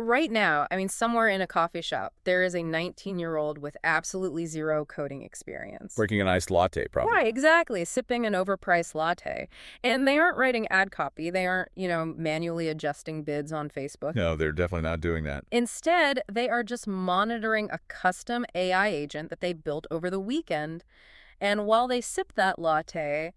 Right now, I mean, somewhere in a coffee shop, there is a 19-year-old with absolutely zero coding experience. Breaking an iced latte, probably. Right, exactly, sipping an overpriced latte. And they aren't writing ad copy. They aren't, manually adjusting bids on Facebook. No, they're definitely not doing that. Instead, they are just monitoring a custom AI agent that they built over the weekend. And while they sip that latte,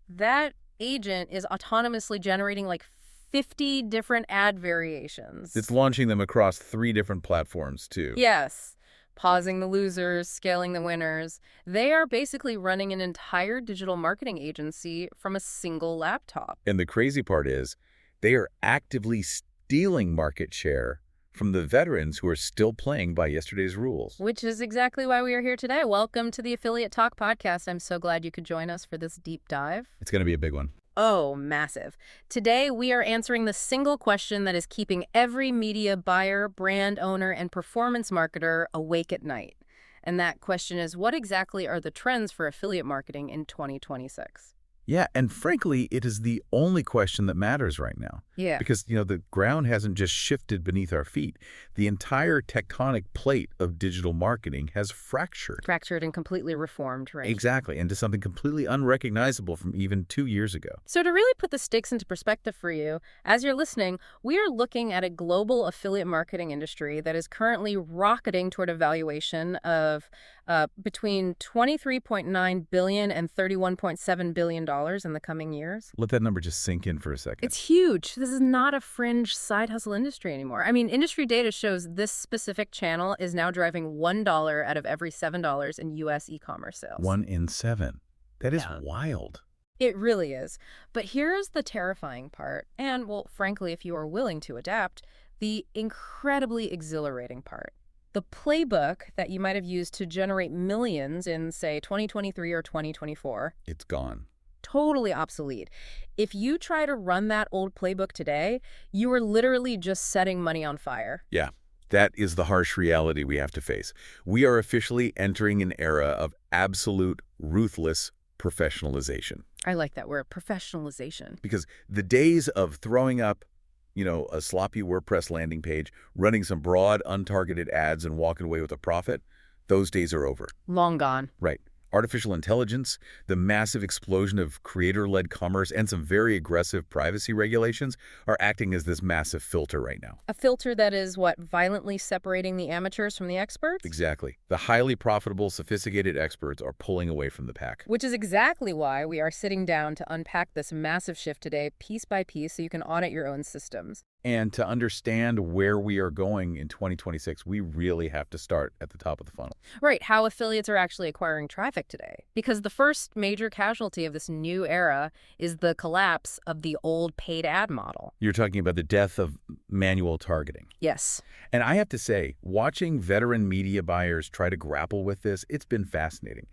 that agent is autonomously generating like 50 different ad variations. It's launching them across 3 different platforms, too. Yes. Pausing the losers, scaling the winners. They are basically running an entire digital marketing agency from a single laptop. And the crazy part is, they are actively stealing market share from the veterans who are still playing by yesterday's rules. Which is exactly why we are here today. Welcome to the Affiliate Talk podcast. I'm so glad you could join us for this deep dive. It's going to be a big one. Oh, massive. Today, we are answering the single question that is keeping every media buyer, brand owner, and performance marketer awake at night. And that question is, what exactly are the trends for affiliate marketing in 2026? Yeah, and frankly, it is the only question that matters right now. Yeah. Because, the ground hasn't just shifted beneath our feet. The entire tectonic plate of digital marketing has fractured. Fractured and completely reformed, right? Exactly, into something completely unrecognizable from even 2 years ago. So to really put the stakes into perspective for you, as you're listening, we are looking at a global affiliate marketing industry that is currently rocketing toward a valuation of between $23.9 billion and $31.7 billion in the coming years. Let that number just sink in for a second. It's huge. This is not a fringe side hustle industry anymore. I mean, industry data shows this specific channel is now driving $1 out of every $7 in U.S. e-commerce sales. 1 in 7. That is wild. It really is. But here's the terrifying part, and, well, frankly, if you are willing to adapt, the incredibly exhilarating part. The playbook that you might have used to generate millions in, say, 2023 or 2024, It's gone. totally obsolete. If you try to run that old playbook today, you are literally just setting money on fire. Yeah, that is the harsh reality we have to face. We are officially entering an era of absolute, ruthless professionalization. I like that word, professionalization. Because the days of throwing up, a sloppy WordPress landing page, running some broad, untargeted ads and walking away with a profit, those days are over. Long gone. Right. Artificial intelligence, the massive explosion of creator-led commerce, and some very aggressive privacy regulations are acting as this massive filter right now. A filter that is, what, violently separating the amateurs from the experts? Exactly. The highly profitable, sophisticated experts are pulling away from the pack. Which is exactly why we are sitting down to unpack this massive shift today, piece by piece, so you can audit your own systems. And to understand where we are going in 2026, we really have to start at the top of the funnel. Right, how affiliates are actually acquiring traffic today. Because the first major casualty of this new era is the collapse of the old paid ad model. You're talking about the death of manual targeting. Yes. And I have to say, watching veteran media buyers try to grapple with this, it's been fascinating.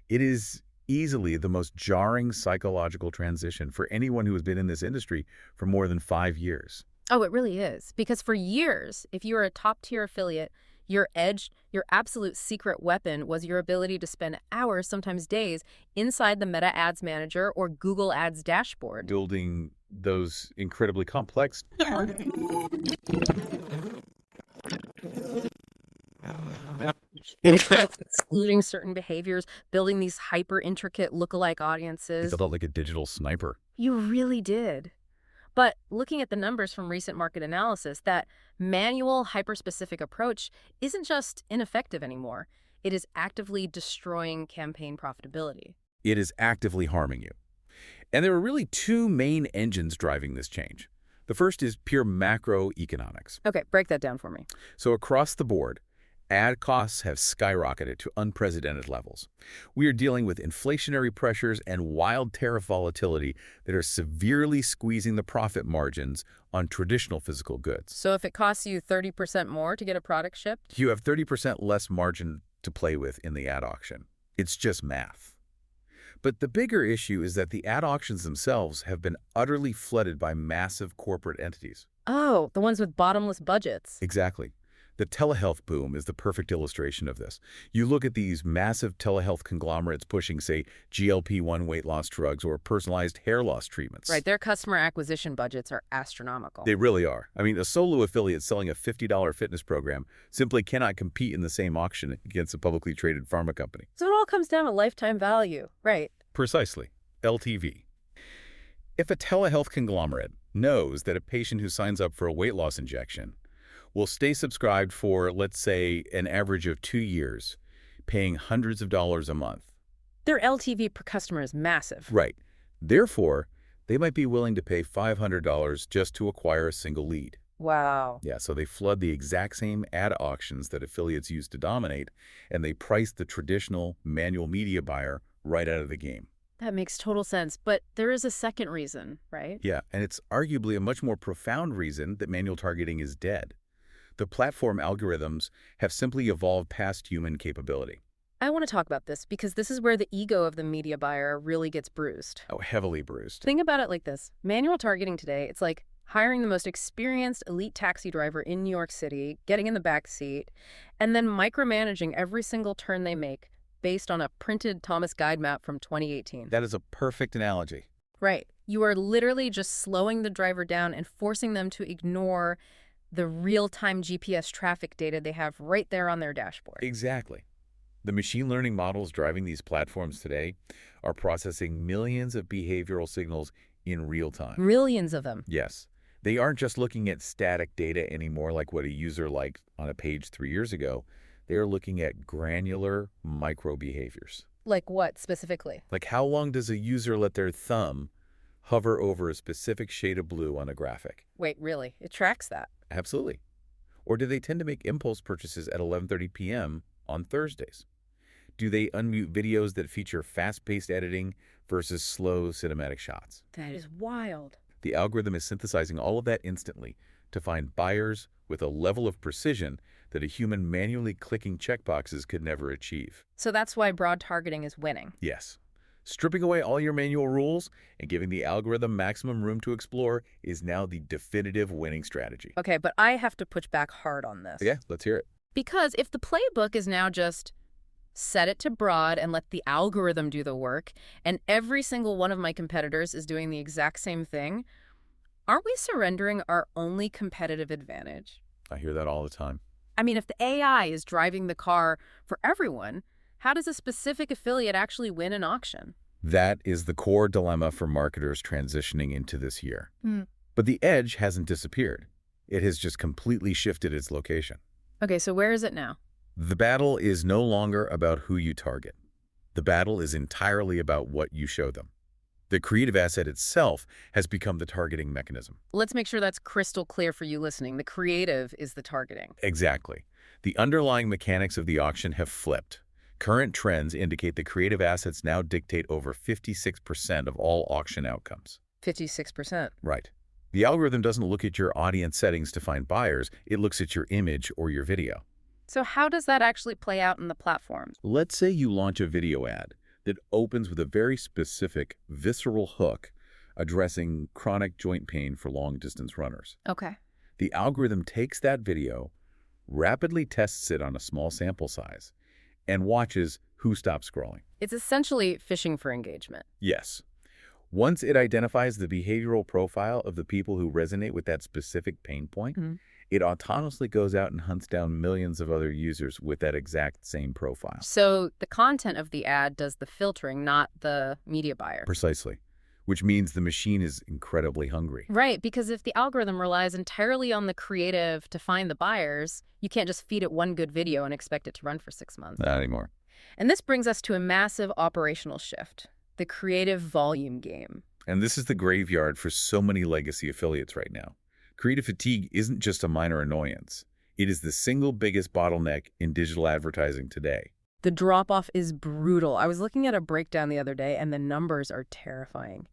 It is easily the most jarring psychological transition for anyone who has been in this industry for more than 5 years. Oh, it really is. Because for years, if you were a top-tier affiliate, your edge, your absolute secret weapon was your ability to spend hours, sometimes days, inside the Meta Ads Manager or Google Ads dashboard. Building those incredibly complex... excluding certain behaviors, building these hyper-intricate lookalike audiences. You felt like a digital sniper. You really did. But looking at the numbers from recent market analysis, that manual, hyper-specific approach isn't just ineffective anymore. It is actively destroying campaign profitability. It is actively harming you. And there are really 2 main engines driving this change. The first is pure macroeconomics. Okay, break that down for me. So across the board, ad costs have skyrocketed to unprecedented levels. We are dealing with inflationary pressures and wild tariff volatility that are severely squeezing the profit margins on traditional physical goods. So if it costs you 30% more to get a product shipped? You have 30% less margin to play with in the ad auction. It's just math. But the bigger issue is that the ad auctions themselves have been utterly flooded by massive corporate entities. Oh, the ones with bottomless budgets. Exactly. The telehealth boom is the perfect illustration of this. You look at these massive telehealth conglomerates pushing, say, GLP-1 weight loss drugs or personalized hair loss treatments. Right, their customer acquisition budgets are astronomical. They really are. I mean, a solo affiliate selling a $50 fitness program simply cannot compete in the same auction against a publicly traded pharma company. So it all comes down to lifetime value, right? Precisely. LTV. If a telehealth conglomerate knows that a patient who signs up for a weight loss injection will stay subscribed for, let's say, an average of 2 years, paying hundreds of dollars a month. Their LTV per customer is massive. Right. Therefore, they might be willing to pay $500 just to acquire a single lead. Wow. Yeah, so they flood the exact same ad auctions that affiliates use to dominate, and they price the traditional manual media buyer right out of the game. That makes total sense, but there is a second reason, right? Yeah, and it's arguably a much more profound reason that manual targeting is dead. The platform algorithms have simply evolved past human capability. I want to talk about this because this is where the ego of the media buyer really gets bruised. Oh, heavily bruised. Think about it like this. Manual targeting today, it's like hiring the most experienced elite taxi driver in New York City, getting in the back seat, and then micromanaging every single turn they make based on a printed Thomas Guide map from 2018. That is a perfect analogy. Right. You are literally just slowing the driver down and forcing them to ignore the real-time GPS traffic data they have right there on their dashboard. Exactly. The machine learning models driving these platforms today are processing millions of behavioral signals in real time. Millions of them. Yes. They aren't just looking at static data anymore like what a user liked on a page 3 years ago. They are looking at granular micro behaviors. Like what specifically? Like how long does a user let their thumb hover over a specific shade of blue on a graphic? Wait, really? It tracks that? Absolutely. Or do they tend to make impulse purchases at 11:30 p.m. on Thursdays? Do they unmute videos that feature fast-paced editing versus slow cinematic shots? That is wild. The algorithm is synthesizing all of that instantly to find buyers with a level of precision that a human manually clicking checkboxes could never achieve. So that's why broad targeting is winning. Yes. Stripping away all your manual rules and giving the algorithm maximum room to explore is now the definitive winning strategy. Okay, but I have to push back hard on this. Yeah, let's hear it. Because if the playbook is now just set it to broad and let the algorithm do the work, and every single one of my competitors is doing the exact same thing, aren't we surrendering our only competitive advantage? I hear that all the time. I mean, if the AI is driving the car for everyone, how does a specific affiliate actually win an auction? That is the core dilemma for marketers transitioning into this year. But the edge hasn't disappeared. It has just completely shifted its location. Okay, so where is it now? The battle is no longer about who you target. The battle is entirely about what you show them. The creative asset itself has become the targeting mechanism. Let's make sure that's crystal clear for you listening. The creative is the targeting. Exactly. The underlying mechanics of the auction have flipped. Current trends indicate the creative assets now dictate over 56% of all auction outcomes. 56%. Right. The algorithm doesn't look at your audience settings to find buyers. It looks at your image or your video. So how does that actually play out in the platform? Let's say you launch a video ad that opens with a very specific, visceral hook addressing chronic joint pain for long-distance runners. Okay. The algorithm takes that video, rapidly tests it on a small sample size, and watches who stops scrolling. It's essentially fishing for engagement. Yes. Once it identifies the behavioral profile of the people who resonate with that specific pain point, it autonomously goes out and hunts down millions of other users with that exact same profile. So the content of the ad does the filtering, not the media buyer. Precisely. Which means the machine is incredibly hungry. Right, because if the algorithm relies entirely on the creative to find the buyers, you can't just feed it one good video and expect it to run for 6 months. Not anymore. And this brings us to a massive operational shift, the creative volume game. And this is the graveyard for so many legacy affiliates right now. Creative fatigue isn't just a minor annoyance. It is the single biggest bottleneck in digital advertising today. The drop-off is brutal. I was looking at a breakdown the other day, and the numbers are terrifying.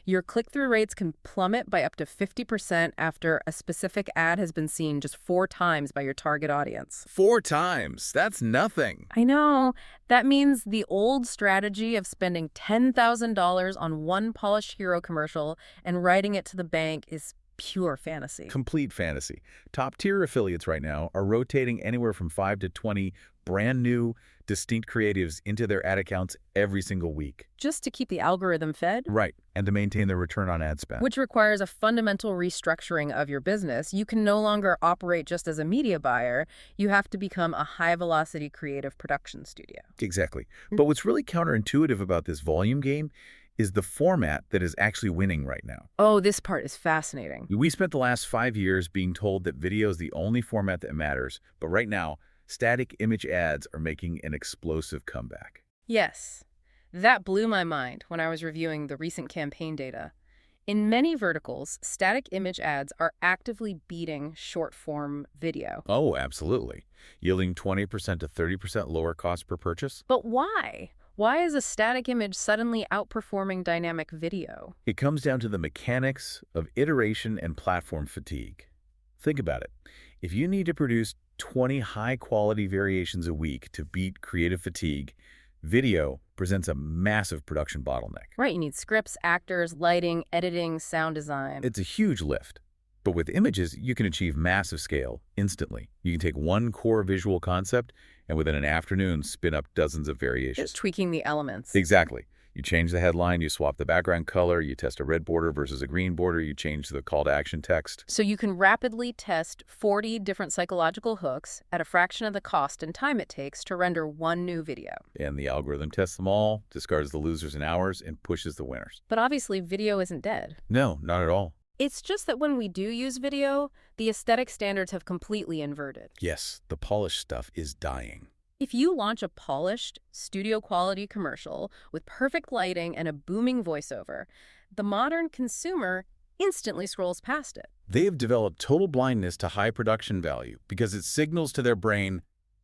Your click-through rates can plummet by up to 50% after a specific ad has been seen just 4 times by your target audience. 4 times? That's nothing. I know. That means the old strategy of spending $10,000 on one polished hero commercial and writing it to the bank is pure fantasy. Complete fantasy. Top-tier affiliates right now are rotating anywhere from 5 to 20 brand new, distinct creatives into their ad accounts every single week. Just to keep the algorithm fed? Right, and to maintain their return on ad spend. Which requires a fundamental restructuring of your business. You can no longer operate just as a media buyer. You have to become a high-velocity creative production studio. Exactly. But what's really counterintuitive about this volume game is the format that is actually winning right now. Oh, this part is fascinating. We spent the last 5 years being told that video is the only format that matters, but right now, static image ads are making an explosive comeback. Yes, that blew my mind when I was reviewing the recent campaign data. In many verticals, static image ads are actively beating short-form video. Oh, absolutely. Yielding 20% to 30% lower cost per purchase. But why? Why is a static image suddenly outperforming dynamic video? It comes down to the mechanics of iteration and platform fatigue. Think about it. If you need to produce 20 high-quality variations a week to beat creative fatigue, video presents a massive production bottleneck. Right, you need scripts, actors, lighting, editing, sound design. It's a huge lift. But with images, you can achieve massive scale instantly. You can take one core visual concept and within an afternoon spin up dozens of variations. Just tweaking the elements. Exactly. You change the headline, you swap the background color, you test a red border versus a green border, you change the call to action text. So you can rapidly test 40 different psychological hooks at a fraction of the cost and time it takes to render one new video. And the algorithm tests them all, discards the losers in hours, and pushes the winners. But obviously, video isn't dead. No, not at all. It's just that when we do use video, the aesthetic standards have completely inverted. Yes, the polished stuff is dying. If you launch a polished, studio-quality commercial with perfect lighting and a booming voiceover, the modern consumer instantly scrolls past it. They have developed total blindness to high production value because it signals to their brain,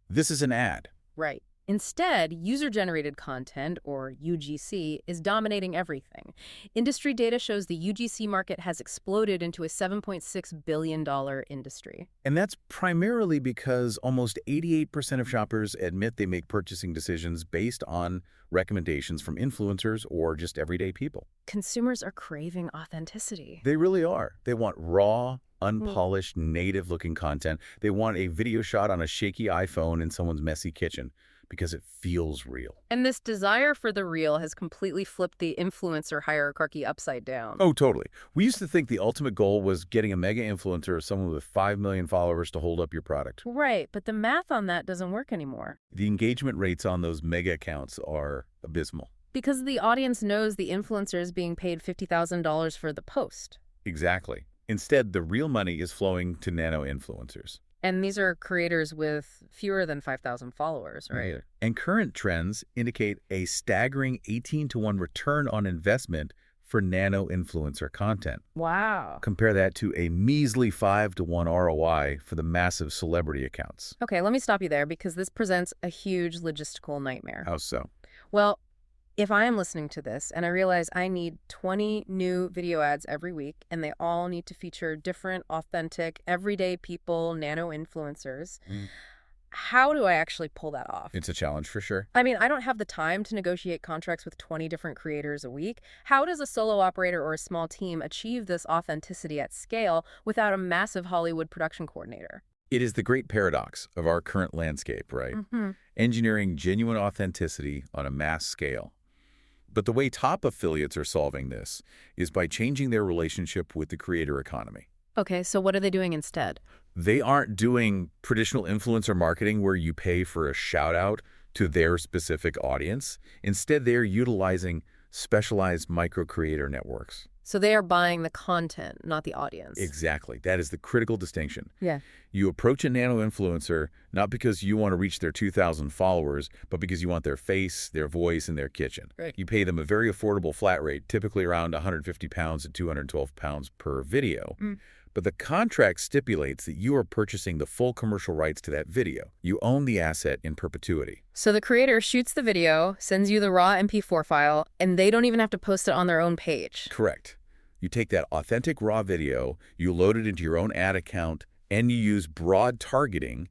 this is an ad. Right. Instead, user-generated content, or UGC, is dominating everything. Industry data shows the UGC market has exploded into a $7.6 billion industry. And that's primarily because almost 88% of shoppers admit they make purchasing decisions based on recommendations from influencers or just everyday people. Consumers are craving authenticity. They really are. They want raw, unpolished, native-looking content. They want a video shot on a shaky iPhone in someone's messy kitchen, because it feels real. And this desire for the real has completely flipped the influencer hierarchy upside down. Oh, totally. We used to think the ultimate goal was getting a mega influencer or someone with 5 million followers to hold up your product. Right, but the math on that doesn't work anymore. The engagement rates on those mega accounts are abysmal. Because the audience knows the influencer is being paid $50,000 for the post. Exactly. Instead, the real money is flowing to nano-influencers. And these are creators with fewer than 5,000 followers, right? And current trends indicate a staggering 18-to-1 return on investment for nano-influencer content. Wow. Compare that to a measly 5-to-1 ROI for the massive celebrity accounts. Okay, let me stop you there because this presents a huge logistical nightmare. How so? Well, if I am listening to this and I realize I need 20 new video ads every week and they all need to feature different, authentic, everyday people, nano-influencers, how do I actually pull that off? It's a challenge for sure. I mean, I don't have the time to negotiate contracts with 20 different creators a week. How does a solo operator or a small team achieve this authenticity at scale without a massive Hollywood production coordinator? It is the great paradox of our current landscape, right? Engineering genuine authenticity on a mass scale. But the way top affiliates are solving this is by changing their relationship with the creator economy. Okay, so what are they doing instead? They aren't doing traditional influencer marketing where you pay for a shout out to their specific audience. Instead, they're utilizing specialized micro-creator networks. So they are buying the content, not the audience. Exactly. That is the critical distinction. Yeah. You approach a nano-influencer not because you want to reach their 2,000 followers, but because you want their face, their voice, and their kitchen. Right. You pay them a very affordable flat rate, typically around 150 pounds to 212 pounds per video. But the contract stipulates that you are purchasing the full commercial rights to that video. You own the asset in perpetuity. So the creator shoots the video, sends you the raw MP4 file, and they don't even have to post it on their own page. Correct. You take that authentic raw video, you load it into your own ad account, and you use broad targeting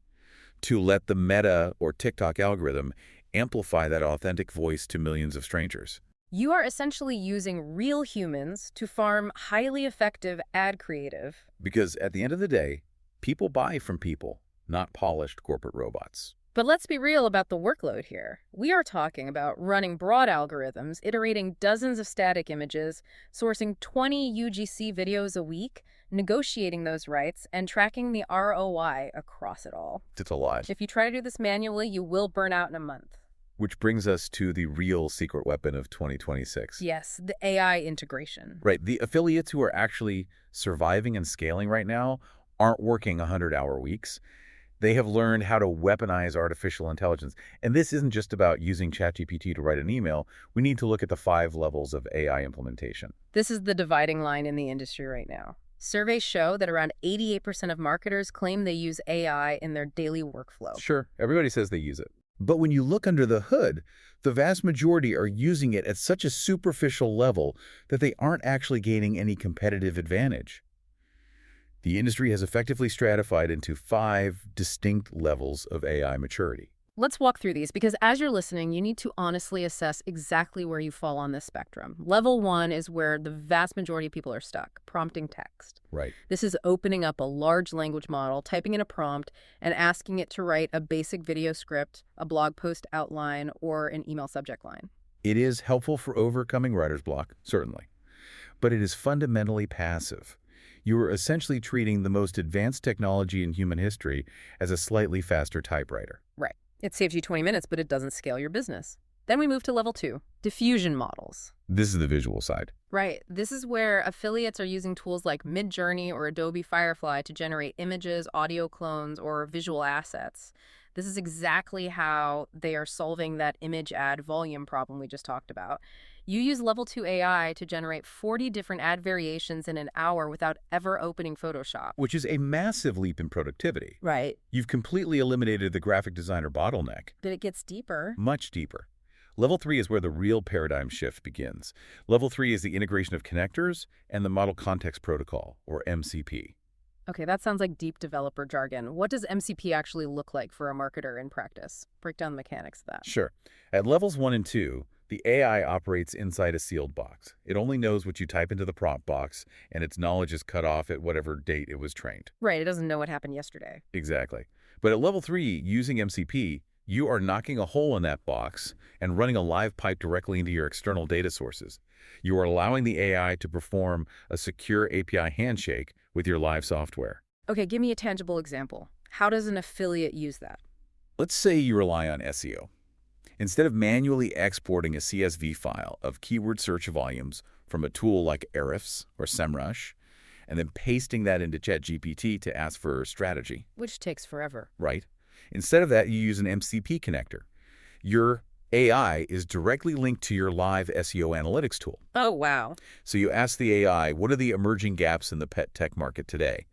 to let the Meta or TikTok algorithm amplify that authentic voice to millions of strangers. You are essentially using real humans to farm highly effective ad creative. Because at the end of the day, people buy from people, not polished corporate robots. But let's be real about the workload here. We are talking about running broad algorithms, iterating dozens of static images, sourcing 20 UGC videos a week, negotiating those rights, and tracking the ROI across it all. It's a lot. If you try to do this manually, you will burn out in a month. Which brings us to the real secret weapon of 2026. Yes, the AI integration. Right. The affiliates who are actually surviving and scaling right now aren't working 100-hour weeks. They have learned how to weaponize artificial intelligence. And this isn't just about using ChatGPT to write an email. We need to look at the 5 levels of AI implementation. This is the dividing line in the industry right now. Surveys show that around 88% of marketers claim they use AI in their daily workflow. Sure, everybody says they use it. But when you look under the hood, the vast majority are using it at such a superficial level that they aren't actually gaining any competitive advantage. The industry has effectively stratified into 5 distinct levels of AI maturity. Let's walk through these because as you're listening, you need to honestly assess exactly where you fall on this spectrum. Level 1 is where the vast majority of people are stuck, prompting text. Right. This is opening up a large language model, typing in a prompt, and asking it to write a basic video script, a blog post outline, or an email subject line. It is helpful for overcoming writer's block, certainly. But it is fundamentally passive. You are essentially treating the most advanced technology in human history as a slightly faster typewriter. Right. It saves you 20 minutes, but it doesn't scale your business. Then we move to level 2, diffusion models. This is the visual side. Right. This is where affiliates are using tools like Midjourney or Adobe Firefly to generate images, audio clones, or visual assets. This is exactly how they are solving that image ad volume problem we just talked about. You use level 2 AI to generate 40 different ad variations in an hour without ever opening Photoshop. Which is a massive leap in productivity. Right. You've completely eliminated the graphic designer bottleneck. But it gets deeper. Much deeper. Level 3 is where the real paradigm shift begins. Level 3 is the integration of connectors and the Model Context Protocol, or MCP. Okay, that sounds like deep developer jargon. What does MCP actually look like for a marketer in practice? Break down the mechanics of that. Sure. At levels 1 and 2, the AI operates inside a sealed box. It only knows what you type into the prompt box, and its knowledge is cut off at whatever date it was trained. Right, it doesn't know what happened yesterday. Exactly. But at level 3, using MCP, you are knocking a hole in that box and running a live pipe directly into your external data sources. You are allowing the AI to perform a secure API handshake with your live software. Okay, give me a tangible example. How does an affiliate use that? Let's say you rely on SEO. Instead of manually exporting a CSV file of keyword search volumes from a tool like Ahrefs or SEMrush, and then pasting that into ChatGPT to ask for strategy. Which takes forever. Right. Instead of that, you use an MCP connector. Your AI is directly linked to your live SEO analytics tool. Oh, wow. So you ask the AI, what are the emerging gaps in the pet tech market today?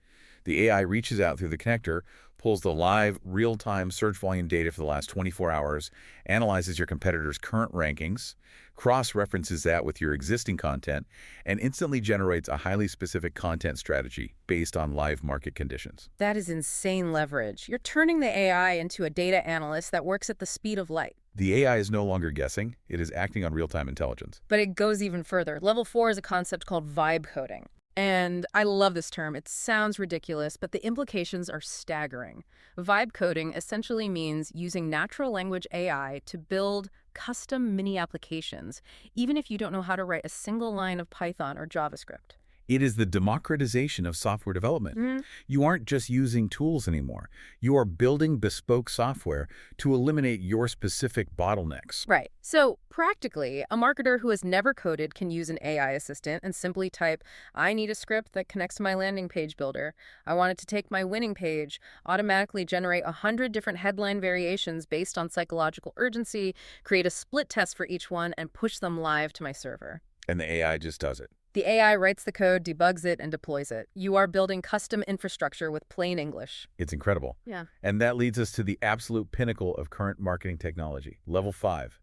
The AI reaches out through the connector, pulls the live, real-time search volume data for the last 24 hours, analyzes your competitors' current rankings, cross-references that with your existing content, and instantly generates a highly specific content strategy based on live market conditions. That is insane leverage. You're turning the AI into a data analyst that works at the speed of light. The AI is no longer guessing. It is acting on real-time intelligence. But it goes even further. Level 4 is a concept called vibe coding. And I love this term. It sounds ridiculous, but the implications are staggering. Vibe coding essentially means using natural language AI to build custom mini applications, even if you don't know how to write a single line of Python or JavaScript. It is the democratization of software development. You aren't just using tools anymore. You are building bespoke software to eliminate your specific bottlenecks. Right. So practically, a marketer who has never coded can use an AI assistant and simply type, I need a script that connects to my landing page builder. I want it to take my winning page, automatically generate 100 different headline variations based on psychological urgency, create a split test for each one, and push them live to my server. And the AI just does it. The AI writes the code, debugs it, and deploys it. You are building custom infrastructure with plain English. It's incredible. Yeah. And that leads us to the absolute pinnacle of current marketing technology. Level 5,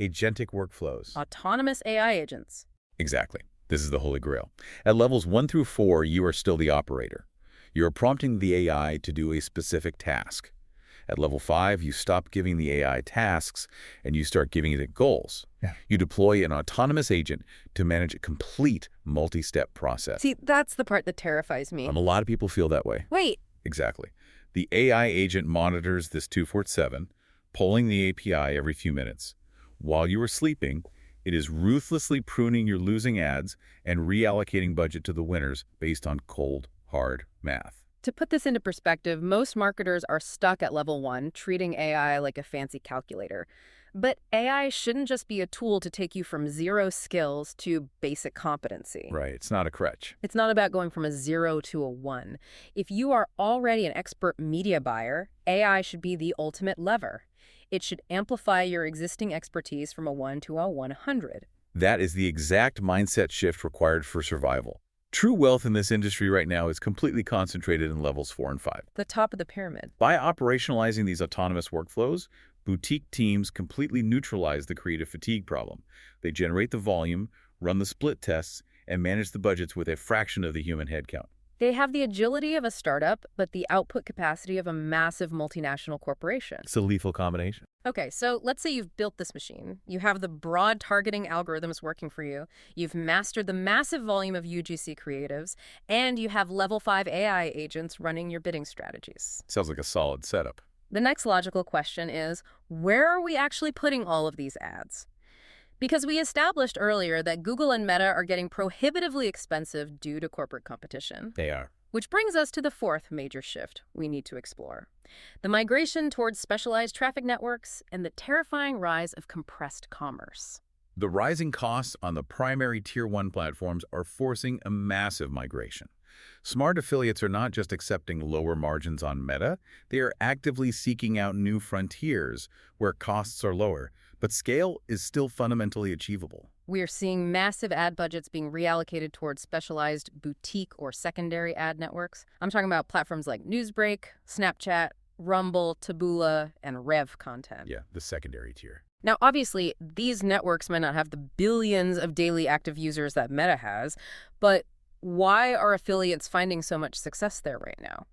agentic workflows. Autonomous AI agents. Exactly. This is the holy grail. At levels 1 through 4, you are still the operator. You are prompting the AI to do a specific task. At level 5, you stop giving the AI tasks and you start giving it goals. Yeah. You deploy an autonomous agent to manage a complete multi-step process. See, that's the part that terrifies me. A lot of people feel that way. Wait, Exactly. The AI agent monitors this 24/7, polling the API every few minutes. While you are sleeping, it is ruthlessly pruning your losing ads and reallocating budget to the winners based on cold, hard math. to put this into perspective, most marketers are stuck at level 1, treating AI like a fancy calculator. But AI shouldn't just be a tool to take you from 0 skills to basic competency. Right, it's not a crutch. It's not about going from a 0 to a 1. If you are already an expert media buyer, AI should be the ultimate lever. It should amplify your existing expertise from a 1 to a 100. That is the exact mindset shift required for survival. True wealth in this industry right now is completely concentrated in levels 4 and 5. The top of the pyramid. By operationalizing these autonomous workflows, boutique teams completely neutralize the creative fatigue problem. They generate the volume, run the split tests, and manage the budgets with a fraction of the human headcount. They have the agility of a startup, but the output capacity of a massive multinational corporation. It's a lethal combination. Okay, so let's say you've built this machine. You have the broad targeting algorithms working for you. You've mastered the massive volume of UGC creatives, and you have level 5 AI agents running your bidding strategies. Sounds like a solid setup. The next logical question is, where are we actually putting all of these ads? Because we established earlier that Google and Meta are getting prohibitively expensive due to corporate competition. They are. Which brings us to the fourth major shift we need to explore: the migration towards specialized traffic networks and the terrifying rise of compressed commerce. The rising costs on the primary Tier 1 platforms are forcing a massive migration. Smart affiliates are not just accepting lower margins on Meta, they are actively seeking out new frontiers where costs are lower, but scale is still fundamentally achievable. We are seeing massive ad budgets being reallocated towards specialized boutique or secondary ad networks. I'm talking about platforms like Newsbreak, Snapchat, Rumble, Taboola, and Rev content. Yeah, the secondary tier. Now, obviously, these networks might not have the billions of daily active users that Meta has, but why are affiliates finding so much success there right now?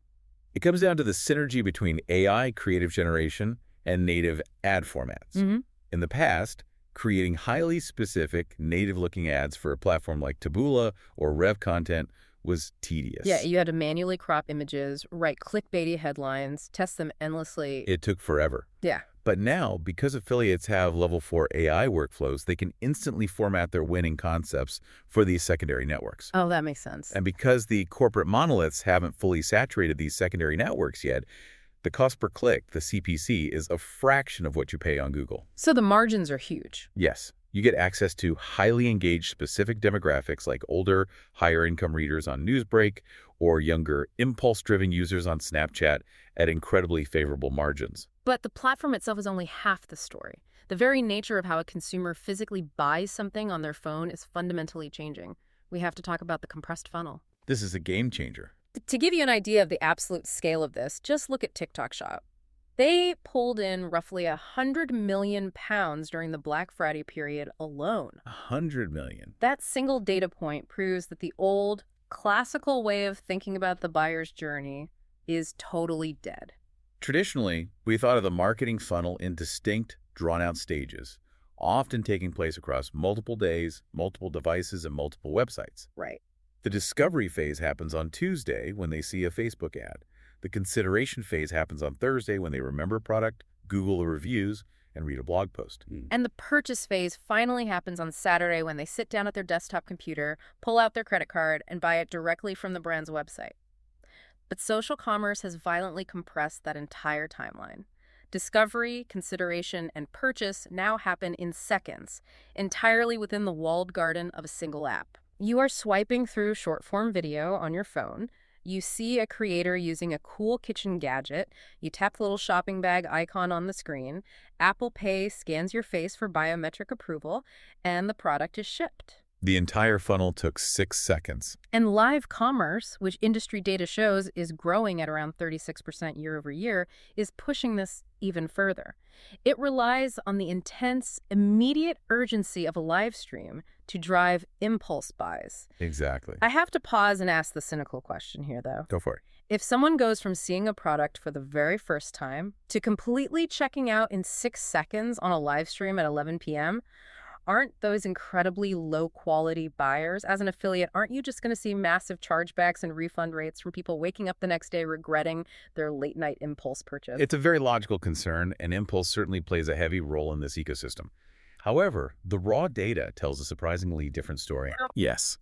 It comes down to the synergy between AI creative generation and native ad formats. In the past, creating highly specific, native-looking ads for a platform like Taboola or Rev content was tedious. Yeah, you had to manually crop images, write clickbaity headlines, test them endlessly. It took forever. Yeah. But now, because affiliates have level 4 AI workflows, they can instantly format their winning concepts for these secondary networks. Oh, that makes sense. And because the corporate monoliths haven't fully saturated these secondary networks yet, the cost per click, the CPC, is a fraction of what you pay on Google. So the margins are huge. Yes, you get access to highly engaged specific demographics like older, higher-income readers on Newsbreak or younger, impulse-driven users on Snapchat at incredibly favorable margins. But the platform itself is only half the story. The very nature of how a consumer physically buys something on their phone is fundamentally changing. We have to talk about the compressed funnel. This is a game changer. To give you an idea of the absolute scale of this, just look at TikTok Shop. They pulled in roughly £100 million during the Black Friday period alone. 100 million. That single data point proves that the old, classical way of thinking about the buyer's journey is totally dead. Traditionally, we thought of the marketing funnel in distinct, drawn-out stages, often taking place across multiple days, multiple devices, and multiple websites. Right. The discovery phase happens on Tuesday when they see a Facebook ad. The consideration phase happens on Thursday when they remember a product, Google the reviews, and read a blog post. And the purchase phase finally happens on Saturday when they sit down at their desktop computer, pull out their credit card, and buy it directly from the brand's website. But social commerce has violently compressed that entire timeline. Discovery, consideration, and purchase now happen in seconds, entirely within the walled garden of a single app. You are swiping through short-form video on your phone. You see a creator using a cool kitchen gadget. You tap the little shopping bag icon on the screen. Apple Pay scans your face for biometric approval, and the product is shipped. The entire funnel took 6 seconds. And live commerce, which industry data shows is growing at around 36% year over year, is pushing this even further. It relies on the intense, immediate urgency of a live stream to drive impulse buys. Exactly. I have to pause and ask the cynical question here, though. Go for it. If someone goes from seeing a product for the very first time to completely checking out in 6 seconds on a live stream at 11 p.m., aren't those incredibly low-quality buyers? As an affiliate, aren't you just going to see massive chargebacks and refund rates from people waking up the next day regretting their late-night impulse purchase? It's a very logical concern, and impulse certainly plays a heavy role in this ecosystem. However, the raw data tells a surprisingly different story. Yes,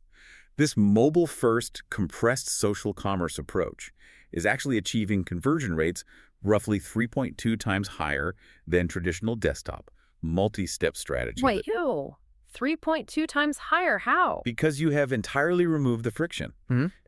this mobile-first, compressed social commerce approach is actually achieving conversion rates roughly 3.2 times higher than traditional desktop, multi-step strategy. Wait, ew. 3.2 times higher. How? Because you have entirely removed the friction.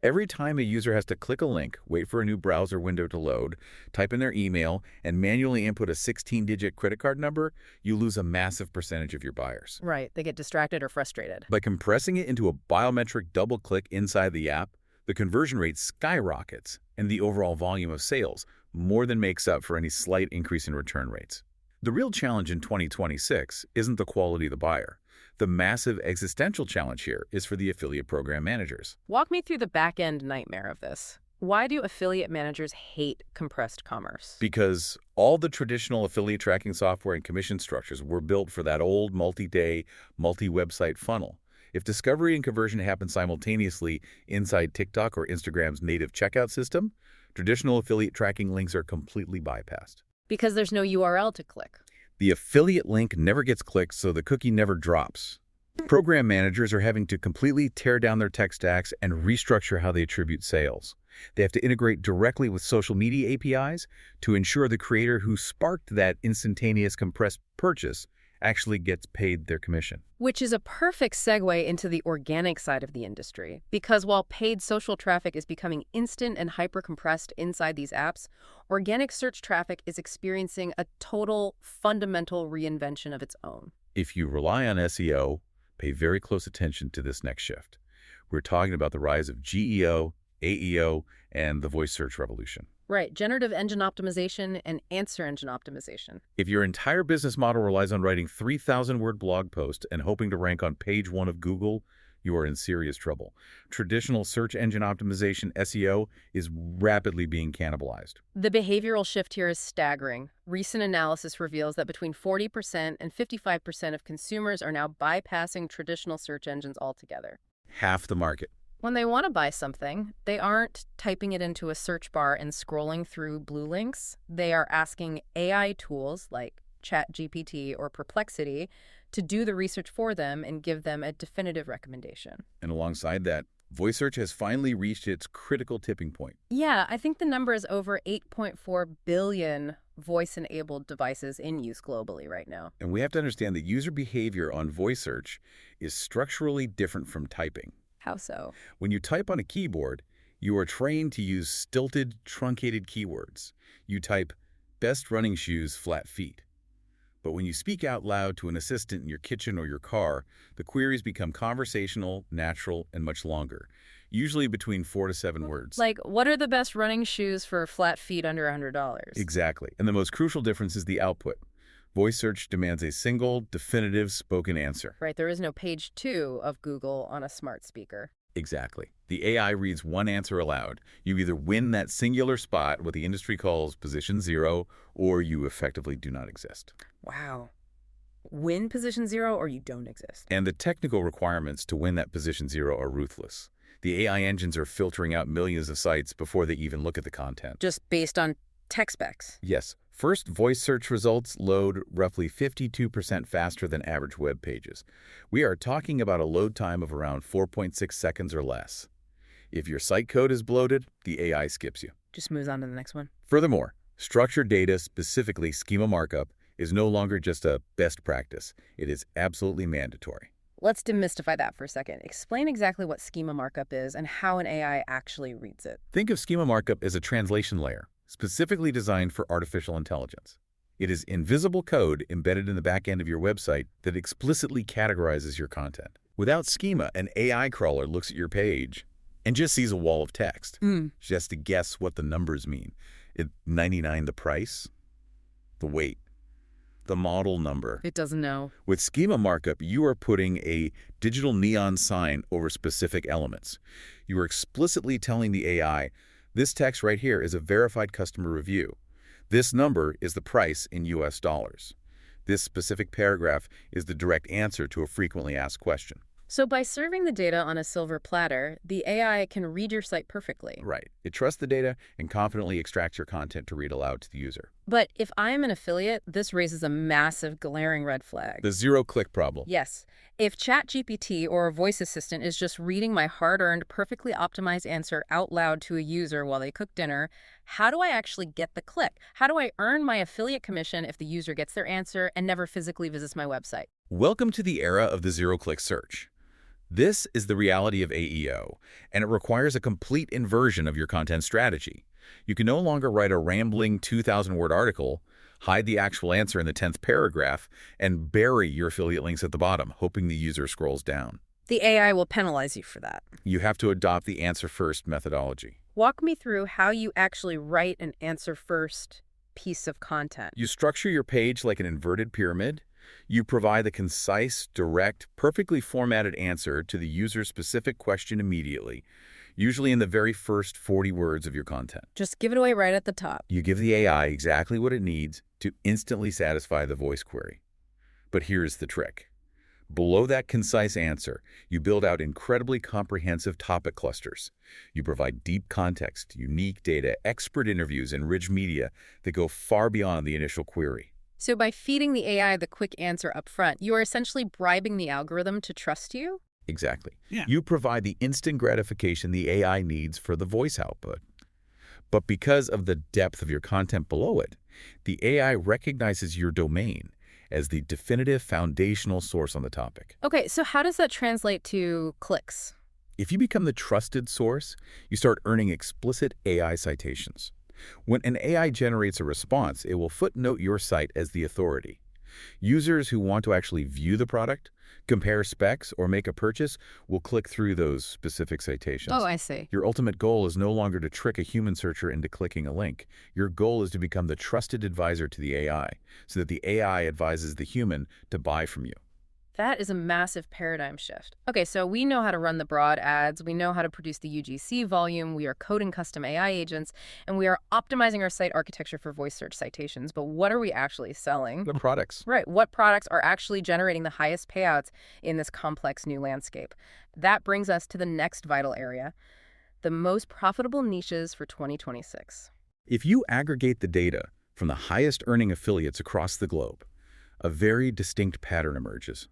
Every time a user has to click a link, wait for a new browser window to load, type in their email, and manually input a 16-digit credit card number, you lose a massive percentage of your buyers. Right, they get distracted or frustrated. By compressing it into a biometric double-click inside the app, the conversion rate skyrockets, and the overall volume of sales more than makes up for any slight increase in return rates. The real challenge in 2026 isn't the quality of the buyer. The massive existential challenge here is for the affiliate program managers. Walk me through the back-end nightmare of this. Why do affiliate managers hate compressed commerce? Because all the traditional affiliate tracking software and commission structures were built for that old multi-day, multi-website funnel. If discovery and conversion happen simultaneously inside TikTok or Instagram's native checkout system, traditional affiliate tracking links are completely bypassed. Because there's no URL to click. The affiliate link never gets clicked, so the cookie never drops. Program managers are having to completely tear down their tech stacks and restructure how they attribute sales. They have to integrate directly with social media APIs to ensure the creator who sparked that instantaneous compressed purchase actually gets paid their commission. Which is a perfect segue into the organic side of the industry. Because while paid social traffic is becoming instant and hyper-compressed inside these apps, organic search traffic is experiencing a total fundamental reinvention of its own. If you rely on SEO, pay very close attention to this next shift. We're talking about the rise of GEO, AEO, and the voice search revolution. Right, generative engine optimization and answer engine optimization. If your entire business model relies on writing 3,000-word blog posts and hoping to rank on page 1 of Google, you are in serious trouble. Traditional search engine optimization, SEO, is rapidly being cannibalized. The behavioral shift here is staggering. Recent analysis reveals that between 40% and 55% of consumers are now bypassing traditional search engines altogether. Half the market. When they want to buy something, they aren't typing it into a search bar and scrolling through blue links. They are asking AI tools like ChatGPT or Perplexity to do the research for them and give them a definitive recommendation. And alongside that, voice search has finally reached its critical tipping point. Yeah, I think the number is over 8.4 billion voice-enabled devices in use globally right now. And we have to understand that user behavior on voice search is structurally different from typing. How so? When you type on a keyboard, you are trained to use stilted, truncated keywords. You type, best running shoes, flat feet. But when you speak out loud to an assistant in your kitchen or your car, the queries become conversational, natural, and much longer, usually between 4 to 7 words. Like, what are the best running shoes for flat feet under $100? Exactly. And the most crucial difference is the output. Voice search demands a single, definitive spoken answer. Right, there is no page 2 of Google on a smart speaker. Exactly. The AI reads one answer aloud. You either win that singular spot, what the industry calls position 0, or you effectively do not exist. Wow. Win position 0 or you don't exist. And the technical requirements to win that position 0 are ruthless. The AI engines are filtering out millions of sites before they even look at the content. Just based on tech specs? Yes. First, voice search results load roughly 52% faster than average web pages. We are talking about a load time of around 4.6 seconds or less. If your site code is bloated, the AI skips you. Just moves on to the next one. Furthermore, structured data, specifically schema markup, is no longer just a best practice. It is absolutely mandatory. Let's demystify that for a second. Explain exactly what schema markup is and how an AI actually reads it. Think of schema markup as a translation layer, specifically designed for artificial intelligence. It is invisible code embedded in the back end of your website that explicitly categorizes your content. Without schema, an AI crawler looks at your page and just sees a wall of text. She has to guess what the numbers mean. 99 the price, the weight, the model number. It doesn't know. With schema markup, you are putting a digital neon sign over specific elements. You are explicitly telling the AI, This text right here is a verified customer review. This number is the price in US dollars. This specific paragraph is the direct answer to a frequently asked question. So by serving the data on a silver platter, the AI can read your site perfectly. Right. It trusts the data and confidently extracts your content to read aloud to the user. But if I'm an affiliate, this raises a massive glaring red flag. The zero-click problem. Yes. If ChatGPT or a voice assistant is just reading my hard-earned, perfectly optimized answer out loud to a user while they cook dinner, how do I actually get the click? How do I earn my affiliate commission if the user gets their answer and never physically visits my website? Welcome to the era of the zero-click search. This is the reality of AEO, and it requires a complete inversion of your content strategy. You can no longer write a rambling 2,000-word article, hide the actual answer in the 10th paragraph, and bury your affiliate links at the bottom, hoping the user scrolls down. The AI will penalize you for that. You have to adopt the answer-first methodology. Walk me through how you actually write an answer-first piece of content. You structure your page like an inverted pyramid. You provide the concise, direct, perfectly formatted answer to the user's specific question immediately, usually in the very first 40 words of your content. Just give it away right at the top. You give the AI exactly what it needs to instantly satisfy the voice query. But here's the trick. Below that concise answer, you build out incredibly comprehensive topic clusters. You provide deep context, unique data, expert interviews, and rich media that go far beyond the initial query. So by feeding the AI the quick answer up front, you are essentially bribing the algorithm to trust you? Exactly. Yeah. You provide the instant gratification the AI needs for the voice output. But because of the depth of your content below it, the AI recognizes your domain as the definitive foundational source on the topic. Okay, so how does that translate to clicks? If you become the trusted source, you start earning explicit AI citations. When an AI generates a response, it will footnote your site as the authority. Users who want to actually view the product, compare specs, or make a purchase will click through those specific citations. Oh, I see. Your ultimate goal is no longer to trick a human searcher into clicking a link. Your goal is to become the trusted advisor to the AI, so that the AI advises the human to buy from you. That is a massive paradigm shift. Okay, so we know how to run the broad ads, we know how to produce the UGC volume, we are coding custom AI agents, and we are optimizing our site architecture for voice search citations. But what are we actually selling? The products. Right, what products are actually generating the highest payouts in this complex new landscape? That brings us to the next vital area, the most profitable niches for 2026. If you aggregate the data from the highest earning affiliates across the globe, a very distinct pattern emerges.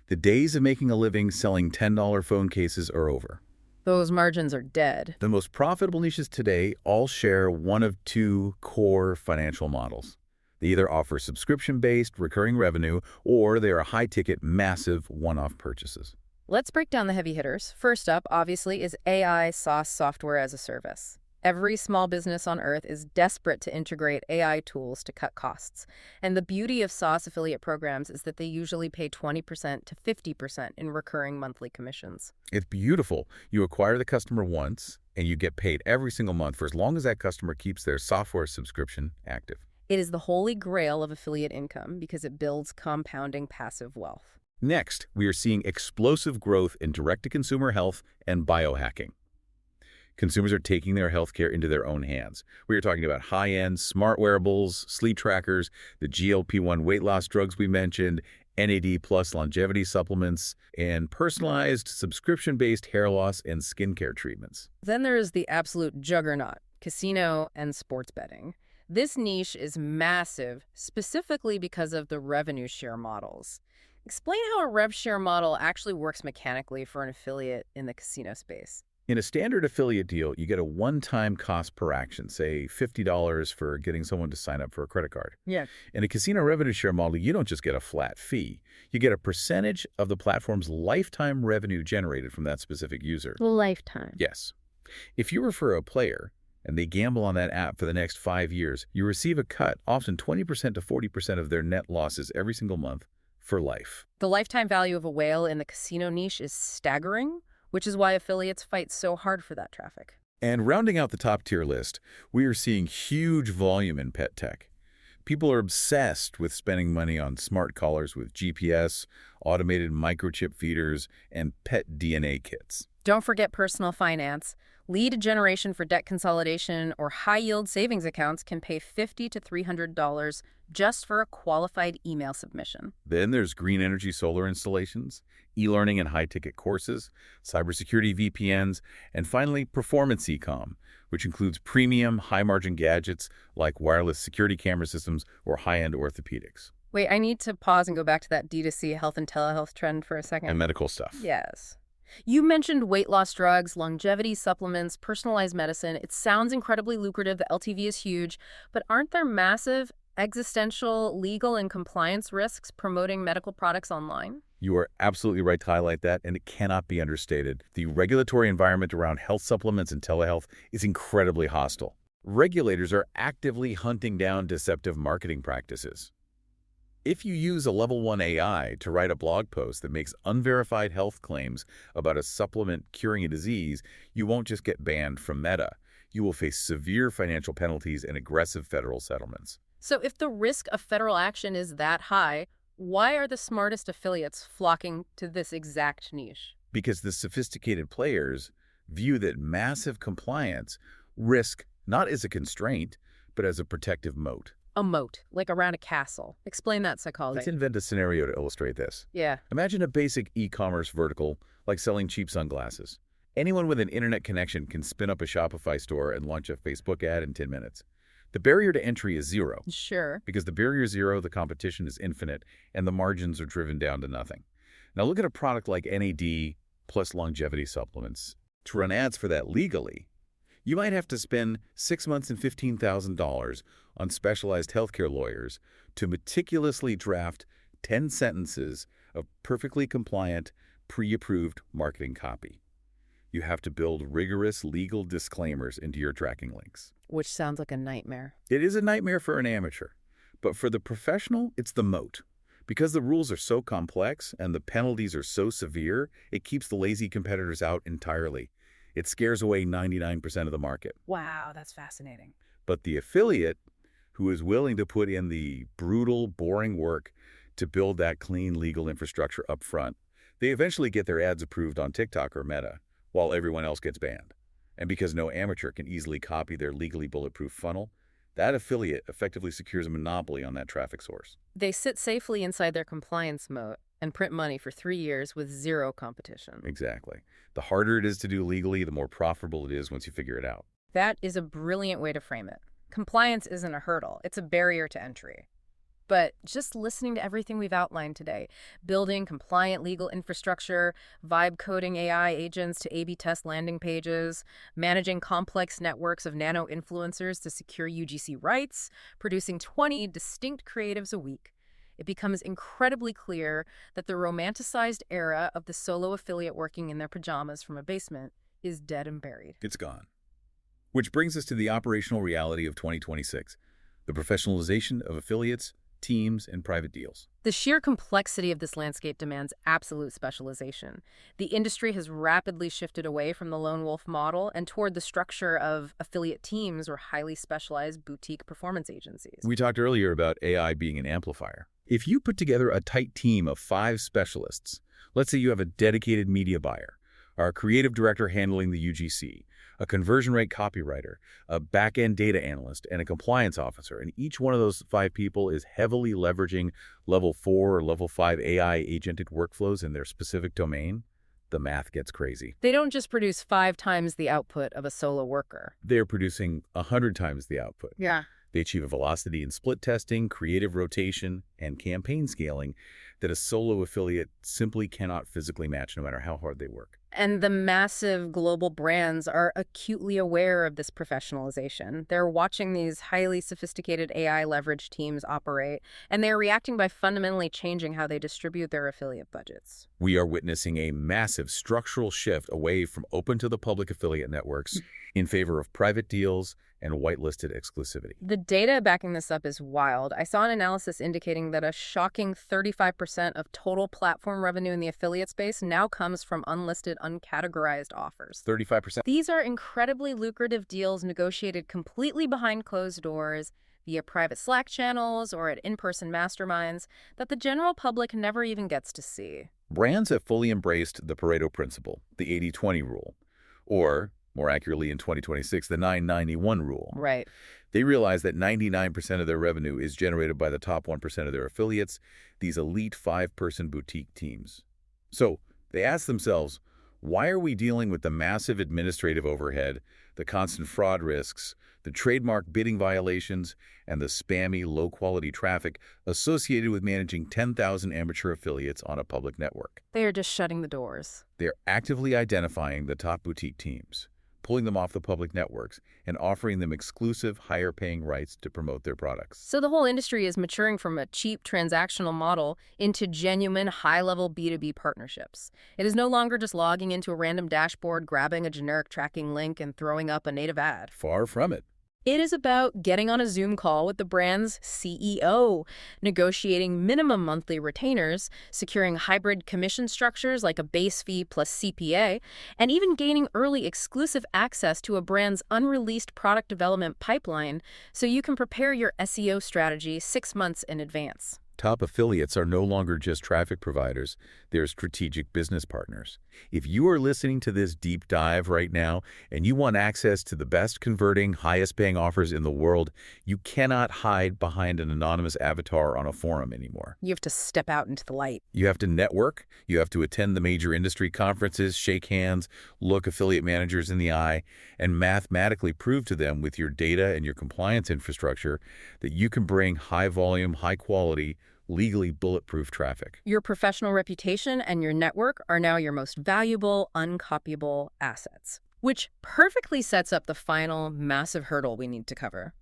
The days of making a living selling $10 phone cases are over. Those margins are dead. The most profitable niches today all share one of two core financial models. They either offer subscription-based recurring revenue, or they are high-ticket, massive one-off purchases. Let's break down the heavy hitters. First up, obviously, is AI SaaS software as a service. Every small business on Earth is desperate to integrate AI tools to cut costs. And the beauty of SaaS affiliate programs is that they usually pay 20% to 50% in recurring monthly commissions. It's beautiful. You acquire the customer once, and you get paid every single month for as long as that customer keeps their software subscription active. It is the holy grail of affiliate income because it builds compounding passive wealth. Next, we are seeing explosive growth in direct-to-consumer health and biohacking. Consumers are taking their healthcare into their own hands. We are talking about high-end smart wearables, sleep trackers, the GLP-1 weight loss drugs we mentioned, NAD+ longevity supplements, and personalized subscription-based hair loss and skincare treatments. Then there is the absolute juggernaut, casino and sports betting. This niche is massive, specifically because of the revenue share models. Explain how a rev share model actually works mechanically for an affiliate in the casino space. In a standard affiliate deal, you get a one-time cost per action, say $50 for getting someone to sign up for a credit card. Yeah. In a casino revenue share model, you don't just get a flat fee. You get a percentage of the platform's lifetime revenue generated from that specific user. Lifetime. Yes. If you refer a player and they gamble on that app for the next 5 years, you receive a cut, often 20% to 40% of their net losses every single month for life. The lifetime value of a whale in the casino niche is staggering, which is why affiliates fight so hard for that traffic. And rounding out the top-tier list, we are seeing huge volume in pet tech. People are obsessed with spending money on smart collars with GPS, automated microchip feeders, and pet DNA kits. Don't forget personal finance. Lead generation for debt consolidation or high-yield savings accounts can pay $50 to $300 just for a qualified email submission. Then there's green energy solar installations, e-learning and high-ticket courses, cybersecurity VPNs, and finally, performance e-com, which includes premium, high-margin gadgets like wireless security camera systems or high-end orthopedics. Wait, I need to pause and go back to that D2C health and telehealth trend for a second. And medical stuff. Yes. You mentioned weight loss drugs, longevity supplements, personalized medicine. It sounds incredibly lucrative. The LTV is huge. But aren't there massive existential, legal, and compliance risks promoting medical products online? You are absolutely right to highlight that, and it cannot be understated. The regulatory environment around health supplements and telehealth is incredibly hostile. Regulators are actively hunting down deceptive marketing practices. If you use a level 1 AI to write a blog post that makes unverified health claims about a supplement curing a disease, you won't just get banned from Meta. You will face severe financial penalties and aggressive federal settlements. So if the risk of federal action is that high, why are the smartest affiliates flocking to this exact niche? Because the sophisticated players view that massive compliance risk not as a constraint, but as a protective moat. A moat, like around a castle. Explain that psychology. Let's invent a scenario to illustrate this. Yeah. Imagine a basic e-commerce vertical, like selling cheap sunglasses. Anyone with an internet connection can spin up a Shopify store and launch a Facebook ad in 10 minutes. The barrier to entry is zero. Sure. Because the barrier is zero, the competition is infinite, and the margins are driven down to nothing. Now look at a product like NAD plus longevity supplements. To run ads for that legally, you might have to spend 6 months and $15,000 on specialized healthcare lawyers to meticulously draft 10 sentences of perfectly compliant, pre-approved marketing copy. You have to build rigorous legal disclaimers into your tracking links. Which sounds like a nightmare. It is a nightmare for an amateur, but for the professional, it's the moat. Because the rules are so complex and the penalties are so severe, it keeps the lazy competitors out entirely. It scares away 99% of the market. Wow, that's fascinating. But the affiliate, who is willing to put in the brutal, boring work to build that clean legal infrastructure up front, they eventually get their ads approved on TikTok or Meta, while everyone else gets banned. And because no amateur can easily copy their legally bulletproof funnel, that affiliate effectively secures a monopoly on that traffic source. They sit safely inside their compliance moat and print money for 3 years with zero competition. Exactly. The harder it is to do legally, the more profitable it is once you figure it out. That is a brilliant way to frame it. Compliance isn't a hurdle, it's a barrier to entry. But just listening to everything we've outlined today, building compliant legal infrastructure, vibe coding AI agents to A/B test landing pages, managing complex networks of nano influencers to secure UGC rights, producing 20 distinct creatives a week, it becomes incredibly clear that the romanticized era of the solo affiliate working in their pajamas from a basement is dead and buried. It's gone. Which brings us to the operational reality of 2026, the professionalization of affiliates, teams, and private deals. The sheer complexity of this landscape demands absolute specialization. The industry has rapidly shifted away from the lone wolf model and toward the structure of affiliate teams or highly specialized boutique performance agencies. We talked earlier about AI being an amplifier. If you put together a tight team of 5 specialists, let's say you have a dedicated media buyer, our creative director handling the UGC, a conversion rate copywriter, a back-end data analyst, and a compliance officer. And each one of those 5 people is heavily leveraging level 4 or level 5 AI agentic workflows in their specific domain. The math gets crazy. They don't just produce 5 times the output of a solo worker. They're producing 100 times the output. Yeah. They achieve a velocity in split testing, creative rotation, and campaign scaling that a solo affiliate simply cannot physically match no matter how hard they work. And the massive global brands are acutely aware of this professionalization. They're watching these highly sophisticated AI-leveraged teams operate, and they're reacting by fundamentally changing how they distribute their affiliate budgets. We are witnessing a massive structural shift away from open-to-the-public affiliate networks in favor of private deals and whitelisted exclusivity. The data backing this up is wild. I saw an analysis indicating that a shocking 35% of total platform revenue in the affiliate space now comes from unlisted, uncategorized offers. 35%. These are incredibly lucrative deals negotiated completely behind closed doors, via private Slack channels or at in-person masterminds that the general public never even gets to see. Brands have fully embraced the Pareto principle, the 80-20 rule, or More accurately, in 2026, the 991 rule. Right. They realize that 99% of their revenue is generated by the top 1% of their affiliates, these elite 5-person boutique teams. So they ask themselves, why are we dealing with the massive administrative overhead, the constant fraud risks, the trademark bidding violations, and the spammy, low-quality traffic associated with managing 10,000 amateur affiliates on a public network? They are just shutting the doors. They're actively identifying the top boutique teams, pulling them off the public networks, and offering them exclusive, higher-paying rights to promote their products. So the whole industry is maturing from a cheap transactional model into genuine high-level B2B partnerships. It is no longer just logging into a random dashboard, grabbing a generic tracking link, and throwing up a native ad. Far from it. It is about getting on a Zoom call with the brand's CEO, negotiating minimum monthly retainers, securing hybrid commission structures like a base fee plus CPA, and even gaining early exclusive access to a brand's unreleased product development pipeline so you can prepare your SEO strategy 6 months in advance. Top affiliates are no longer just traffic providers, they're strategic business partners. If you are listening to this deep dive right now and you want access to the best converting, highest paying offers in the world, you cannot hide behind an anonymous avatar on a forum anymore. You have to step out into the light. You have to network, you have to attend the major industry conferences, shake hands, look affiliate managers in the eye, and mathematically prove to them with your data and your compliance infrastructure that you can bring high volume, high quality, legally bulletproof traffic. Your professional reputation and your network are now your most valuable, uncopyable assets, which perfectly sets up the final massive hurdle we need to cover.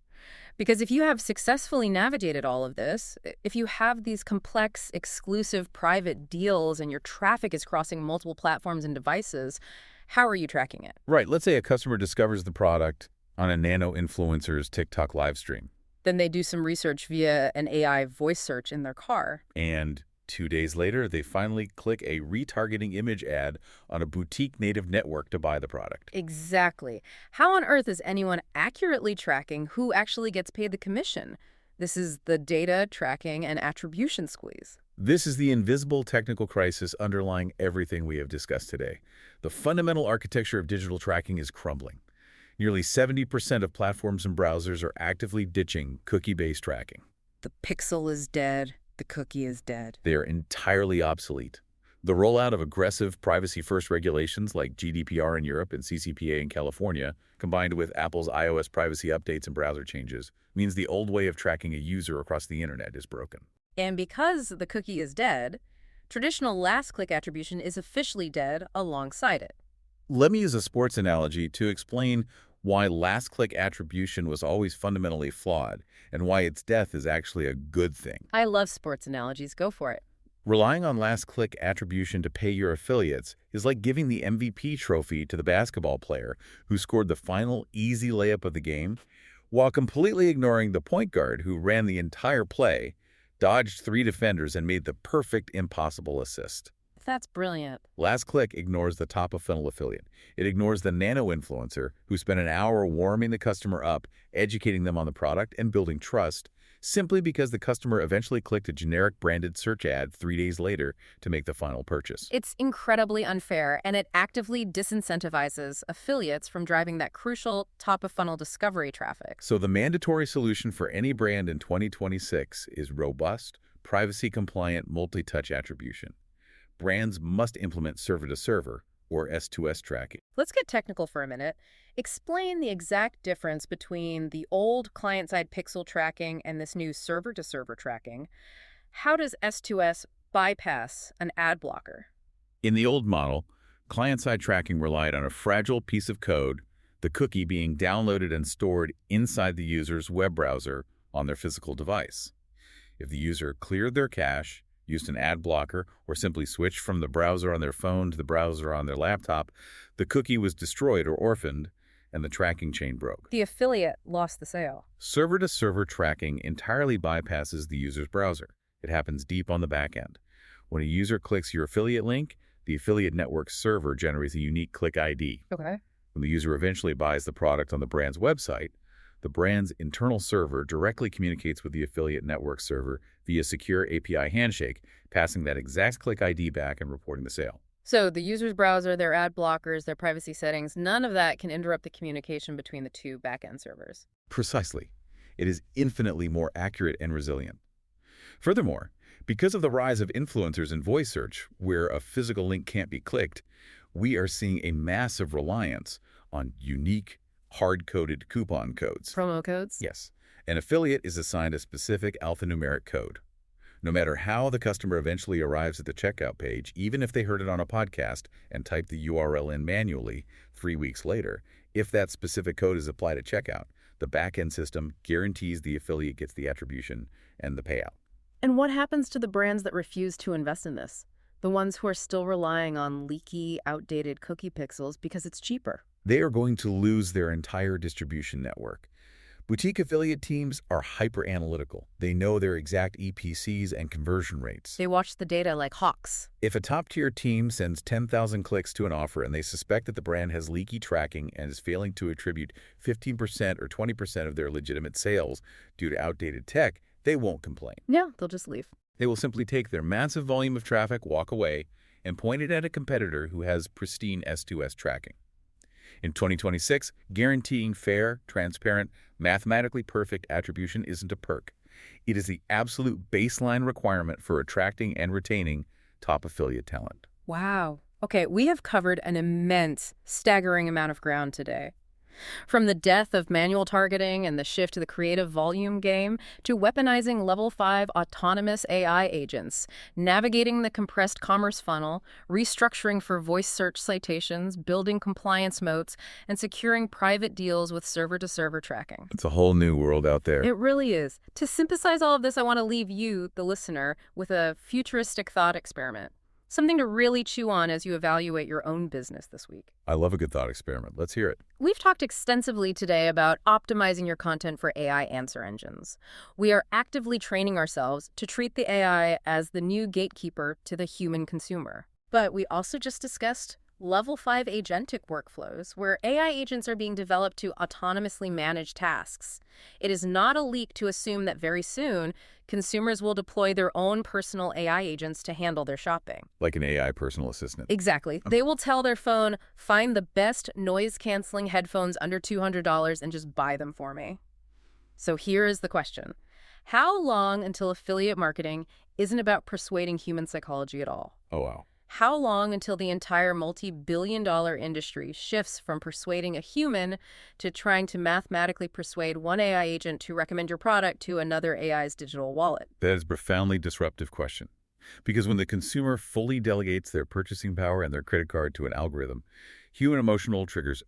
Because if you have successfully navigated all of this, if you have these complex, exclusive, private deals and your traffic is crossing multiple platforms and devices, how are you tracking it? Right. Let's say a customer discovers the product on a nano-influencer's TikTok live stream. Then they do some research via an AI voice search in their car. And 2 days later, they finally click a retargeting image ad on a boutique native network to buy the product. Exactly. How on earth is anyone accurately tracking who actually gets paid the commission? This is the data tracking and attribution squeeze. This is the invisible technical crisis underlying everything we have discussed today. The fundamental architecture of digital tracking is crumbling. Nearly 70% of platforms and browsers are actively ditching cookie-based tracking. The pixel is dead. The cookie is dead. They are entirely obsolete. The rollout of aggressive privacy-first regulations like GDPR in Europe and CCPA in California, combined with Apple's iOS privacy updates and browser changes, means the old way of tracking a user across the internet is broken. And because the cookie is dead, traditional last-click attribution is officially dead alongside it. Let me use a sports analogy to explain why last-click attribution was always fundamentally flawed and why its death is actually a good thing. I love sports analogies. Go for it. Relying on last-click attribution to pay your affiliates is like giving the MVP trophy to the basketball player who scored the final easy layup of the game, while completely ignoring the point guard who ran the entire play, dodged 3 defenders, and made the perfect impossible assist. That's brilliant. Last Click ignores the top-of-funnel affiliate. It ignores the nano-influencer who spent an hour warming the customer up, educating them on the product, and building trust, simply because the customer eventually clicked a generic branded search ad 3 days later to make the final purchase. It's incredibly unfair, and it actively disincentivizes affiliates from driving that crucial top-of-funnel discovery traffic. So the mandatory solution for any brand in 2026 is robust, privacy-compliant, multi-touch attribution. Brands must implement server-to-server, or S2S tracking. Let's get technical for a minute. Explain the exact difference between the old client-side pixel tracking and this new server-to-server tracking. How does S2S bypass an ad blocker? In the old model, client-side tracking relied on a fragile piece of code, the cookie being downloaded and stored inside the user's web browser on their physical device. If the user cleared their cache, used an ad blocker, or simply switched from the browser on their phone to the browser on their laptop, the cookie was destroyed or orphaned, and the tracking chain broke. The affiliate lost the sale. Server-to-server tracking entirely bypasses the user's browser. It happens deep on the back end. When a user clicks your affiliate link, the affiliate network server generates a unique click ID. Okay. When the user eventually buys the product on the brand's website, the brand's internal server directly communicates with the affiliate network server via secure API handshake, passing that exact click ID back and reporting the sale. So the user's browser, their ad blockers, their privacy settings, none of that can interrupt the communication between the two backend servers. Precisely. It is infinitely more accurate and resilient. Furthermore, because of the rise of influencers in voice search, where a physical link can't be clicked, we are seeing a massive reliance on unique, hard-coded coupon codes. Promo codes? Yes, an affiliate is assigned a specific alphanumeric code. No matter how the customer eventually arrives at the checkout page, even if they heard it on a podcast and typed the URL in manually 3 weeks later, if that specific code is applied at checkout, the back-end system guarantees the affiliate gets the attribution and the payout. And what happens to the brands that refuse to invest in this? The ones who are still relying on leaky, outdated cookie pixels because it's cheaper. They are going to lose their entire distribution network. Boutique affiliate teams are hyper-analytical. They know their exact EPCs and conversion rates. They watch the data like hawks. If a top-tier team sends 10,000 clicks to an offer and they suspect that the brand has leaky tracking and is failing to attribute 15% or 20% of their legitimate sales due to outdated tech, they won't complain. Yeah, they'll just leave. They will simply take their massive volume of traffic, walk away, and point it at a competitor who has pristine S2S tracking. In 2026, guaranteeing fair, transparent, mathematically perfect attribution isn't a perk. It is the absolute baseline requirement for attracting and retaining top affiliate talent. Wow. Okay, we have covered an immense, staggering amount of ground today. From the death of manual targeting and the shift to the creative volume game, to weaponizing level 5 autonomous AI agents, navigating the compressed commerce funnel, restructuring for voice search citations, building compliance moats, and securing private deals with server-to-server tracking. It's a whole new world out there. It really is. To synthesize all of this, I want to leave you, the listener, with a futuristic thought experiment. Something to really chew on as you evaluate your own business this week. I love a good thought experiment. Let's hear it. We've talked extensively today about optimizing your content for AI answer engines. We are actively training ourselves to treat the AI as the new gatekeeper to the human consumer. But we also just discussed Level 5 agentic workflows, where AI agents are being developed to autonomously manage tasks. It is not a leak to assume that very soon, consumers will deploy their own personal AI agents to handle their shopping. Like an AI personal assistant. Exactly. They will tell their phone, find the best noise-canceling headphones under $200 and just buy them for me. So here is the question. How long until affiliate marketing isn't about persuading human psychology at all? Oh, wow. How long until the entire multi-billion-dollar industry shifts from persuading a human to trying to mathematically persuade one AI agent to recommend your product to another AI's digital wallet? That is a profoundly disruptive question. Because when the consumer fully delegates their purchasing power and their credit card to an algorithm, human emotional triggers,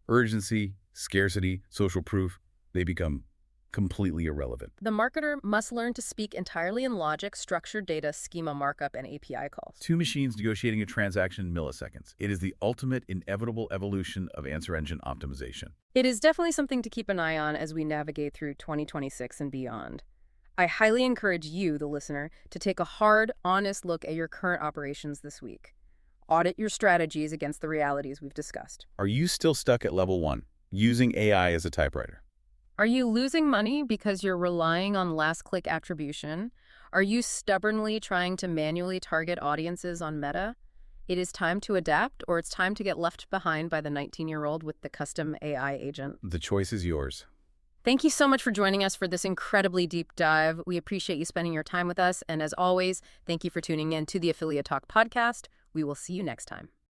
urgency, scarcity, social proof, they become completely irrelevant. The marketer must learn to speak entirely in logic, structured data, schema markup, and API calls. Two machines negotiating a transaction in milliseconds. It is the ultimate inevitable evolution of answer engine optimization. It is definitely something to keep an eye on as we navigate through 2026 and beyond. I highly encourage you, the listener, to take a hard, honest look at your current operations this week. Audit your strategies against the realities we've discussed. Are you still stuck at level 1, using AI as a typewriter? Are you losing money because you're relying on last-click attribution? Are you stubbornly trying to manually target audiences on Meta? It is time to adapt, or it's time to get left behind by the 19-year-old with the custom AI agent. The choice is yours. Thank you so much for joining us for this incredibly deep dive. We appreciate you spending your time with us. And as always, thank you for tuning in to the Affiliate Talk podcast. We will see you next time.